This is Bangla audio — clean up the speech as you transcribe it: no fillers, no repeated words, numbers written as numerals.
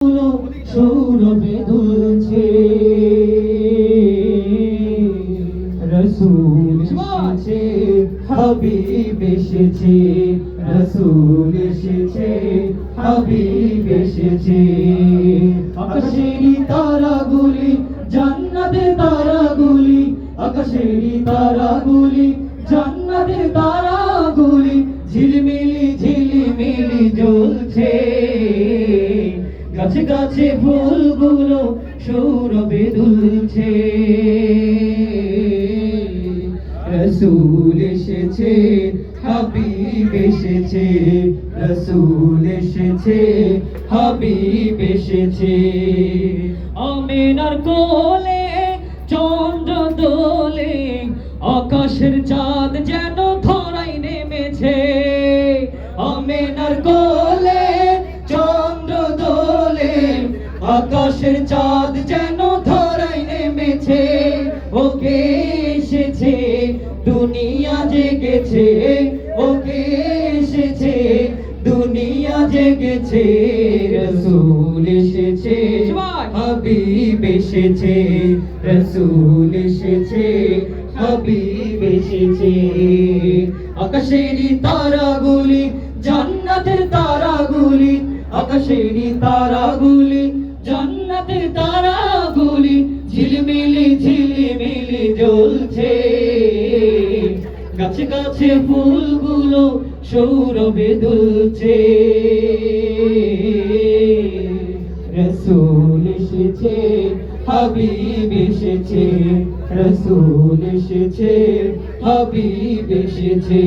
সৌরভে দুলছে রসুল এসেছে হাবিব এসেছে রসুল এসেছে হাবিব এসেছে আকাশেরই তারাগুলি জান্নাতের তারাগুলি আকাশেরই তারাগুলি জান্নাতের তারাগুলি ঝিলমিলি ঝিলমিলি জ্বলছে গাছে গাছে ফুলগুলো সৌরভে দুলছে রসুল এসেছে হাবিব এসেছে রসুল এসেছে হাবিব এসেছে আমিনার কোলে চন্দ্র দোলে আকাশের চাঁদ যেন ধরাই নেমেছে আমিনার কোলে চন্দ্র দোলে আকাশের চাঁদ যেন ধরাই নেমেছে ওকে এসেছে দুনিয়া জেগেছে ওকে এসেছে দুনিয়া জেগেছে রসুল এসেছে হাবিব এসেছে রসুল এসেছে হাবিব এসেছে আকাশেরই তারাগুলি জান্নাতের তারাগুলি আকাশেরই তারাগুলি জান্নাতের তারাগুলি ঝিলমিলি ঝিলমিলি জ্বলছে গাছে গাছে ফুলগুলো সৌরভে দুলছে রসুল এসেছে হাবিব এসেছে রসুল এসেছে হাবিব এসেছে